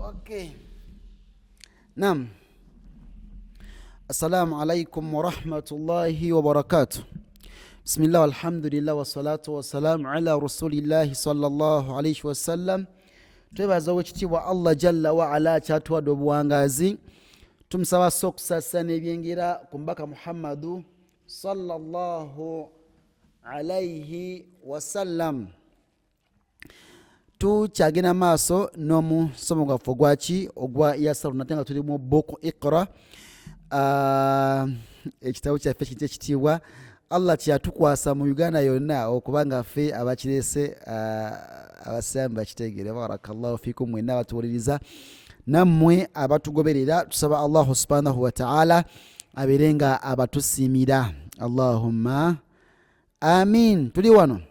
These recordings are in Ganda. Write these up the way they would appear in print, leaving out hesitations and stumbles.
Okay. Naam. Assalāmu alaykum wa rahmatullāhi wa barakātuh. Bismillah, alhamdulillah, wa salatu wa salamu ala rasulillahi sallallahu alayhi wa sallam. Twebaza wekitiibwa Allah jalla wa ala kyatuwadde obuwangazi. Tumusaba sokusasa n'ebyengira ku mbaka Muhammadu sallallahu alayhi wa sallam. Tukyagenda maaso n'omusomo gwaffe gwaki ogwa yasalu natenga tuli mu Buku Iqro, ekitabo kyaffe ekitiibwa. Allah kyatukwasa mu Uganda yonna okubanga ffe abakirese abasiyambi bakitegeere. Barakallahu fikum mwenna abatuwuliriza nammwe abatugoberera. Tusaba Allahu subhanahu wa ta'ala abeerenga abatusiimira. Allahumma amin. Tuli wano.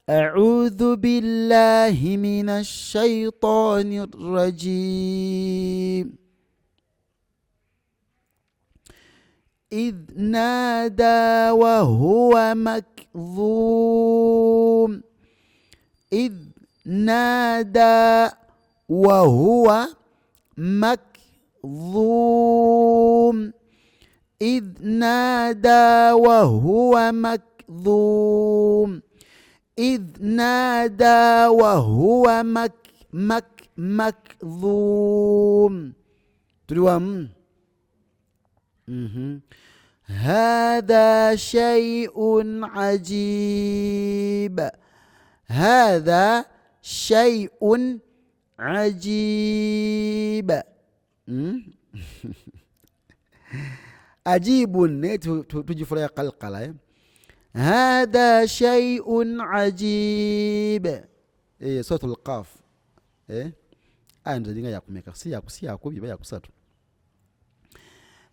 أعوذ بالله من الشيطان الرجيم إذ نادى وهو مكظوم إذ نادى وهو مكظوم إذ نادى وهو مكظوم إذ نادى وهو مكظوم. تلوام هذا شيء عجيب هذا شيء عجيب عجيب تجي فريق قلقلة. هذا شيء عجيب. صوت القاف ndinga yakumeka si yakubiba yakusatu.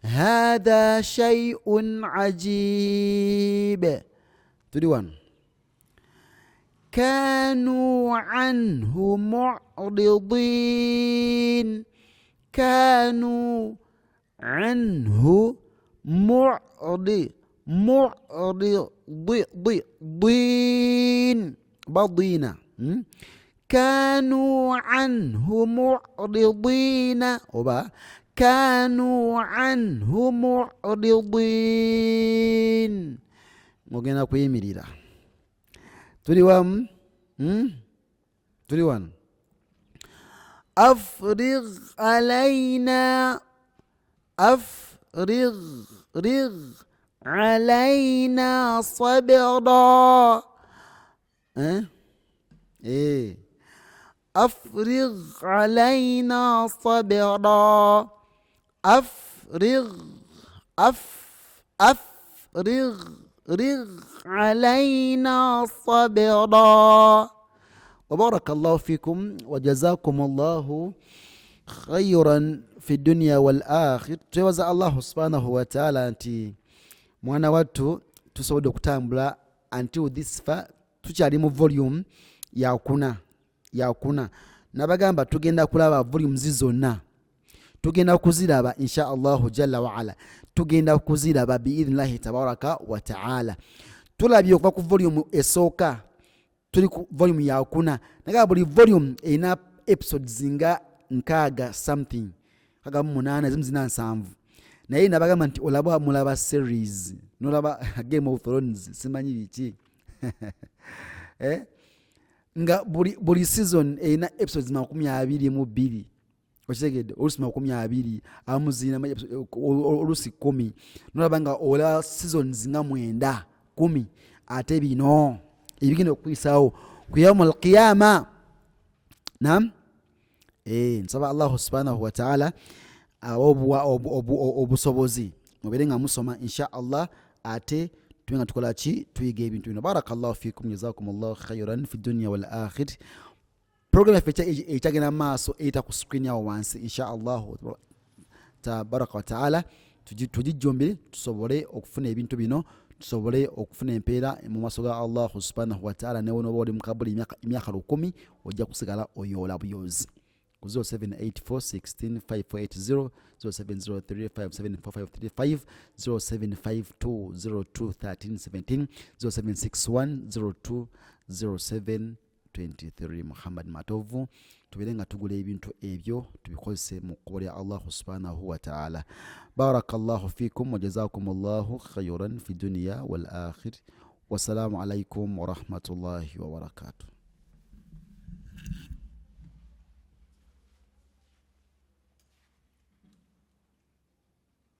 هذا شيء عجيب. تدوان كانوا عنه معرضين كانوا عنه معرضين بضينا كانوا عنه معرضين وبا كانوا عنه معرضين. مغينا كويميريرا تريوام تريوان أفرغ علينا أفرغ علينا صبرا. أفرغ علينا صبرا. أفرغ علينا صبرا. وبارك الله فيكم وجزاكم الله خيرا في الدنيا والآخر. توزع الله سبحانه وتعالى أنتي mwana wattu tusobodde okutambula until this far. Tukyali mu volume yakuna nabagamba tugenda kulaba volume zizonna, tugenda kuziraba insha Allahu jalla wa ala, tugenda kuziraba biidhnillahi tabaraka wa ta'ala. Tulabye okuva ku volume esooka tuli ku volume yakuna, naga buli volume ina episodes nga nkaaga something kaga mu 8 ezimu zina 7. Naye nabagamba nti olaba mulaba series nolaba Game of Thrones simanyi biki nga buli season ina episodes 22 okitegedde olusi 20 amuzina olusi 10 nolaba nga ola seasons nga 9 10 ate bino ebigenda okuyisaawo ku yaumul qiyama. Naam, nsaba Allah subhanahu wa ta'ala obusobozi muberenga musoma insha Allah ate tuwenga tukola ki tuyiga ebintu bino. Barakallahu fikum jazakumullahu khairan fi dunya wal akhir. Program feature itagena maaso eta ku screen yawo wansi insha Allah tabaraka wa ta'ala. Tujijjombere tusobole okufuna ebintu bino, tusobole okufuna empeera mu maaso ga Allah subhanahu wa ta'ala. Newe noba oli mukabuli emyaka 10 ojja kusigala oyola buyozi. ku 0784165480, 0703574535, 0752021317, 0761020723. Muhammad Matovu. Tubeere nga tugula ebintu ebyo tubikozese mu kkubo lya Allah subhanahu wa ta'ala. Barakallahu fikum wa jazakumullahu khayran fi dunya wal akhir. Wassalamu alaykum wa rahmatullahi wa barakatuh.